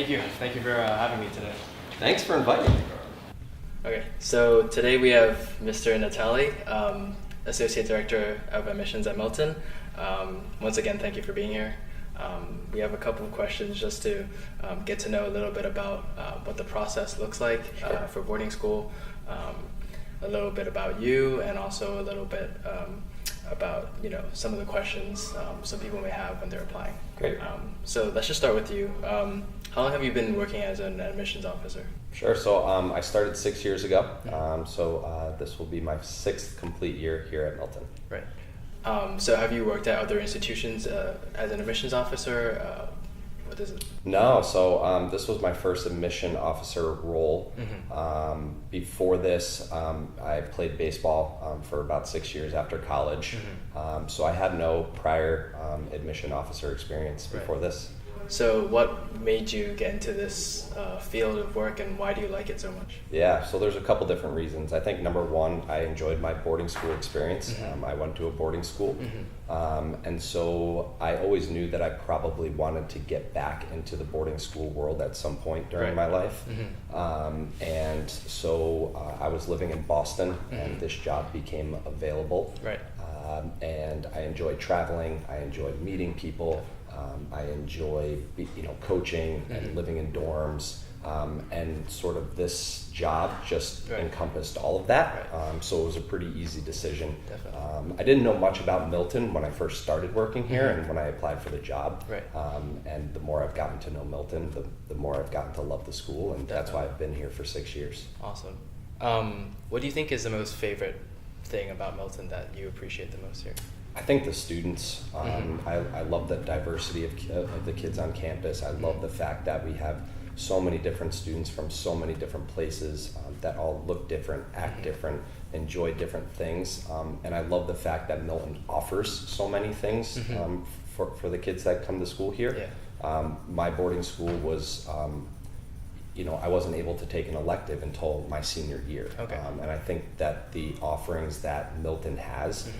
Thank you. Thank you for having me today. Thanks for inviting me. Okay, so today we have Mr. Natali, Associate Director of Admissions at Milton. Once again, thank you for being here. We have a couple of questions just to get to know a little bit about what the process looks like for boarding school, a little bit about you, and also a little bit about some of the questions some people may have when they're applying. Great. So let's just start with you. How long have you been working as an admissions officer? Sure. So I started 6 years ago. So this will be my 6th complete year here at Milton. Right. So have you worked at other institutions as an admissions officer? What is it? No. So this was my first admission officer role. Before this, I played baseball for about 6 years after college. So I had no prior admission officer experience before this. So what made you get into this field of work, and why do you like it so much? Yeah, so there's a couple different reasons. I think number one, I enjoyed my boarding school experience. I went to a boarding school, and so I always knew that I probably wanted to get back into the boarding school world at some point during my life. And so I was living in Boston, and this job became available. And I enjoyed traveling. I enjoyed meeting people. I enjoy, coaching and living in dorms, and sort of this job just encompassed all of that. So it was a pretty easy decision. I didn't know much about Milton when I first started working here and when I applied for the job. And the more I've gotten to know Milton, the more I've gotten to love the school, and that's why I've been here for 6 years. Awesome. What do you think is the most favorite thing about Milton that you appreciate the most here? I think the students. I love the diversity of the kids on campus. I love the fact that we have so many different students from so many different places that all look different, act different, enjoy different things. And I love the fact that Milton offers so many things for the kids that come to school here. My boarding school was, I wasn't able to take an elective until my senior year. And I think that the offerings that Milton has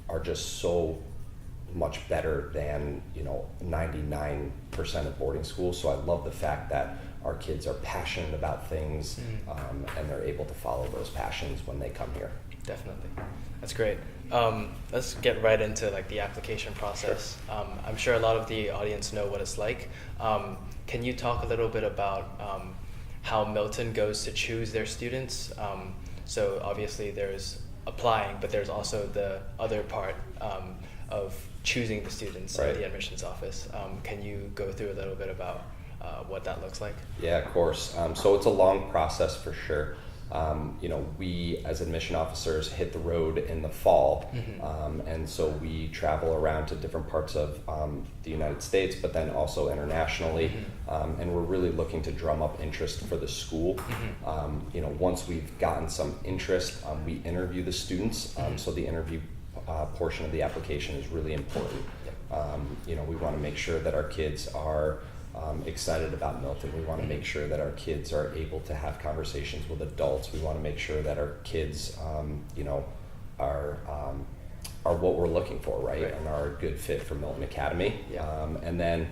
are just so much better than 99% of boarding schools. So I love the fact that our kids are passionate about things and they're able to follow those passions when they come here. Definitely. That's great. Let's get right into the application process. I'm sure a lot of the audience know what it's like. Can you talk a little bit about how Milton goes to choose their students? So obviously there's applying, but there's also the other part of choosing the students at the admissions office. Can you go through a little bit about what that looks like? Yeah, of course. So it's a long process for sure. We as admission officers hit the road in the fall, and so we travel around to different parts of the United States, but then also internationally, and we're really looking to drum up interest for the school. Once we've gotten some interest, we interview the students, so the interview portion of the application is really important. We want to make sure that our kids are excited about Milton. We want to make sure that our kids are able to have conversations with adults. We want to make sure that our kids, are what we're looking for, and are a good fit for Milton Academy. And then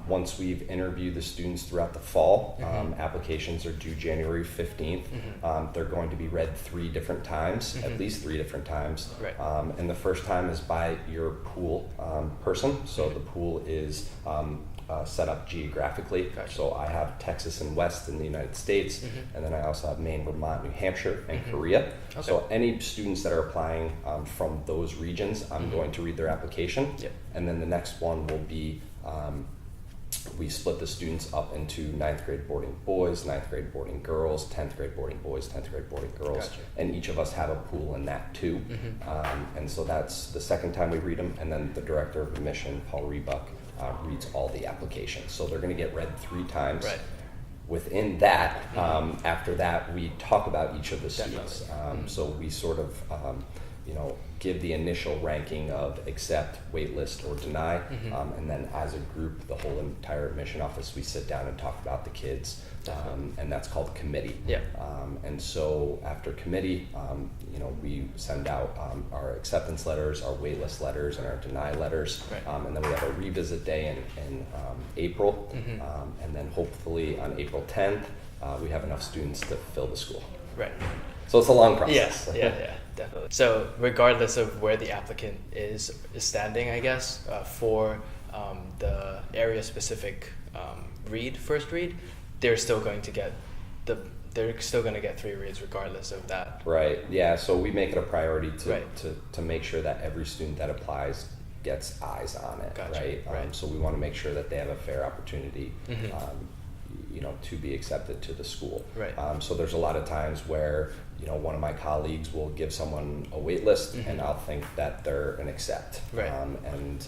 once we've interviewed the students throughout the fall, applications are due January 15th. They're going to be read 3 different times, at least 3 different times. And the first time is by your pool person. So the pool is set up geographically. So I have Texas and West in the United States, and then I also have Maine, Vermont, New Hampshire, and Korea. So any students that are applying from those regions, I'm going to read their application. And then the next one will be, we split the students up into 9th grade boarding boys, 9th grade boarding girls, 10th grade boarding boys, 10th grade boarding girls, and each of us have a pool in that too. And so that's the second time we read them, and then the director of admission, Paul Rebuck, reads all the applications. So they're going to get read 3 times. Within that, after that, we talk about each of the students. So we sort of, give the initial ranking of accept, waitlist, or deny. And then as a group, the whole entire admission office, we sit down and talk about the kids. And that's called committee. Yeah. And so after committee, we send out our acceptance letters, our waitlist letters, and our deny letters. Right. And then we have a revisit day in April. And then hopefully on April 10th, we have enough students to fill the school. Right. So it's a long process. Yes, yeah, definitely. So regardless of where the applicant is standing, I guess, for the area-specific first read, they're still going to get 3 reads regardless of that. Right. Yeah. So we make it a priority Right. to make sure that every student that applies gets eyes on it. Gotcha. Right. So we want to make sure that they have a fair opportunity. To be accepted to the school. Right. So there's a lot of times where one of my colleagues will give someone a wait list, and I'll think that they're an accept. Right. And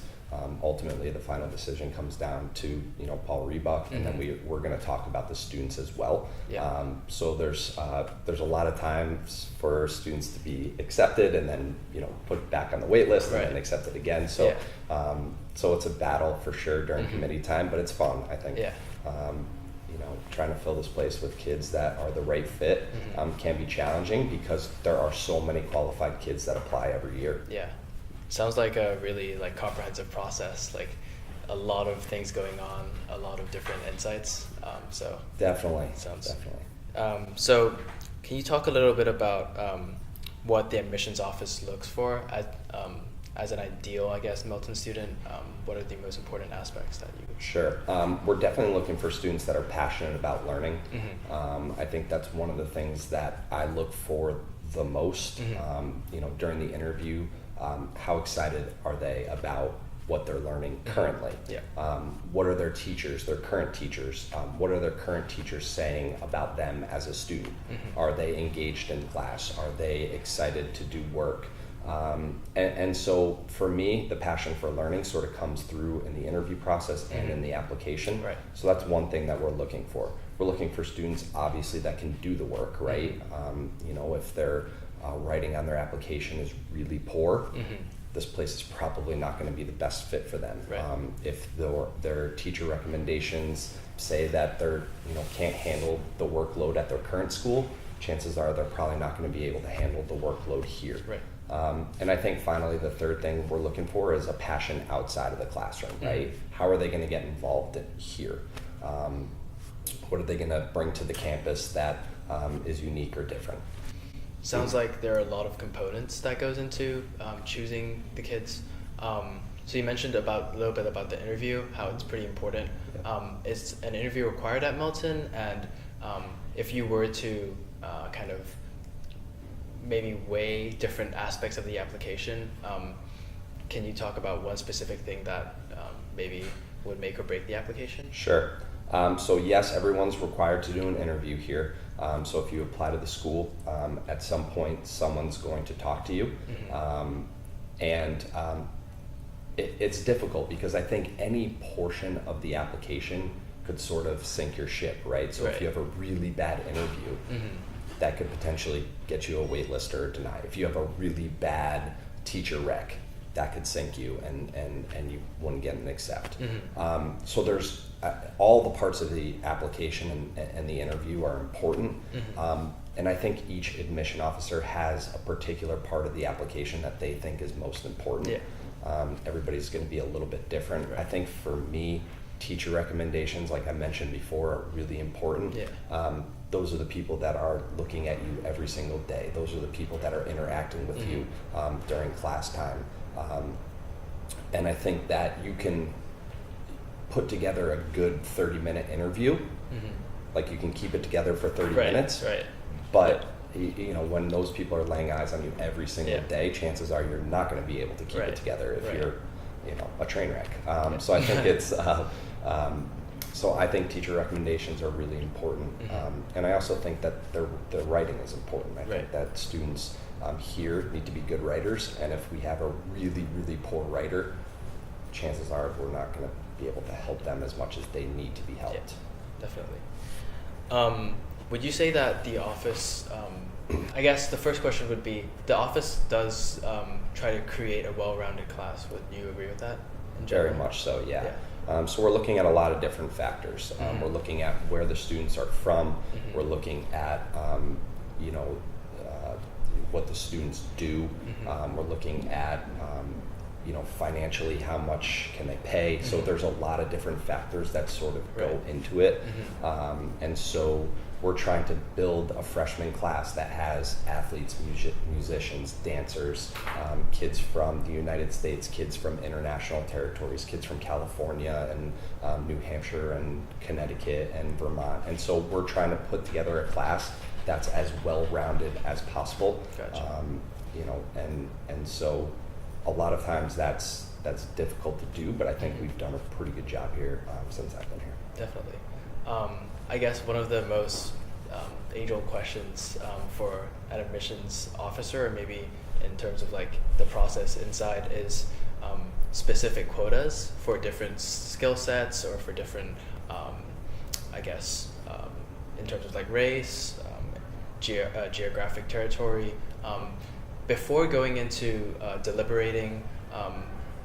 ultimately, the final decision comes down to Paul Rebuck, and then we're going to talk about the students as well. Yeah. So there's a lot of times for students to be accepted and then put back on the wait list Right. and then accepted again. So so it's a battle for sure during committee time, but it's fun, I think. Yeah. Trying to fill this place with kids that are the right fit can be challenging because there are so many qualified kids that apply every year. Yeah. Sounds like a really comprehensive process, a lot of things going on, a lot of different insights. So Definitely. Definitely. So can you talk a little bit about what the admissions office looks for as an ideal, I guess, Milton student? What are the most important aspects that you? Sure. We're definitely looking for students that are passionate about learning. I think that's one of the things that I look for the most. During the interview, how excited are they about what they're learning currently? Yeah. What are their teachers, their current teachers? What are their current teachers saying about them as a student? Are they engaged in class? Are they excited to do work? And so for me, the passion for learning sort of comes through in the interview process and in the application. Right. So that's one thing that we're looking for. We're looking for students, obviously, that can do the work, right? If their writing on their application is really poor, this place is probably not going to be the best fit for them. Right. If their teacher recommendations say that they're can't handle the workload at their current school, chances are they're probably not going to be able to handle the workload here. Right. And I think finally the third thing we're looking for is a passion outside of the classroom, right? How are they going to get involved here? What are they going to bring to the campus that is unique or different? Sounds like there are a lot of components that goes into choosing the kids. So you mentioned a little bit about the interview, how it's pretty important. Yeah. Is an interview required at Milton? And if you were to kind of maybe weigh different aspects of the application, can you talk about one specific thing that maybe would make or break the application? Sure. So yes, everyone's required to do an interview here. So if you apply to the school, at some point someone's going to talk to you. It's difficult because I think any portion of the application could sort of sink your ship, right? So Right. if you have a really bad interview, that could potentially get you a wait list or a deny. If you have a really bad teacher rec, that could sink you and you wouldn't get an accept. So there's all the parts of the application and the interview are important. And I think each admission officer has a particular part of the application that they think is most important. Yeah. Everybody's going to be a little bit different. Right. I think for me, teacher recommendations, like I mentioned before, are really important. Yeah. Those are the people that are looking at you every single day. Those are the people that are interacting with you during class time. And I think that you can put together a good 30-minute interview. Like you can keep it together for 30 minutes. Right. But when those people are laying eyes on you every single Yeah. day, chances are you're not going to be able to keep Right. it together if Right. you're a train wreck. So I think it's so I think teacher recommendations are really important. And I also think that the writing is important. I think Right. that students here need to be good writers, and if we have a really, really poor writer, chances are we're not going to be able to help them as much as they need to be helped. Yeah, definitely. Would you say that the office I guess the first question would be, the office does try to create a well-rounded class. Would you agree with that? In general? Very much so, yeah. So we're looking at a lot of different factors. We're looking at where the students are from. We're looking at, you know, what the students do. We're looking at, you know, financially, how much can they pay? So there's a lot of different factors that sort of go into it. And so we're trying to build a freshman class that has athletes, musicians, dancers, kids from the United States, kids from international territories, kids from California and New Hampshire and Connecticut and Vermont. And so we're trying to put together a class that's as well-rounded as possible. Gotcha. You know, and so a lot of times that's difficult to do, but I think we've done a pretty good job here since I've been here. Definitely. I guess one of the most age-old questions for an admissions officer, or maybe in terms of like the process inside, is specific quotas for different skill sets or for different, I guess, in terms of like race, geographic territory. Before going into deliberating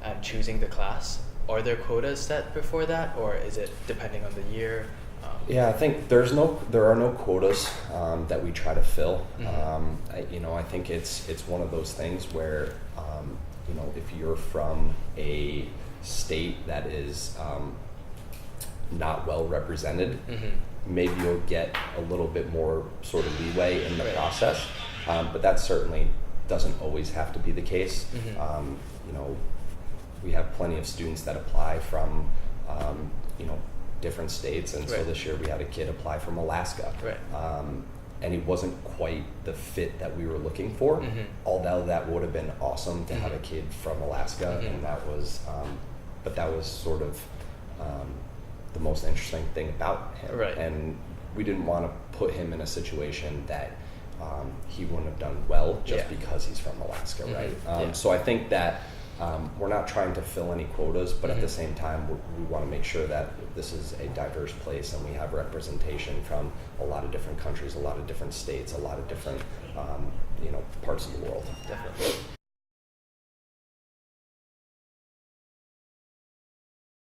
and choosing the class, are there quotas set before that, or is it depending on the year? Yeah, I think there are no quotas that we try to fill. You know, I think it's one of those things where, you know, if you're from a state that is not well represented, maybe you'll get a little bit more sort of leeway in the process, but that certainly doesn't always have to be the case. You know, we have plenty of students that apply from, you know, different states, and so this year we had a kid apply from Alaska, and he wasn't quite the fit that we were looking for, although that would have been awesome to have a kid from Alaska, and that was, but that was sort of the most interesting thing about him, and we didn't want to put him in a situation that he wouldn't have done well just because he's from Alaska, right? So I think that we're not trying to fill any quotas, but at the same time, we want to make sure that this is a diverse place and we have representation from a lot of different countries, a lot of different states, a lot of different, you know, parts of the world. Definitely.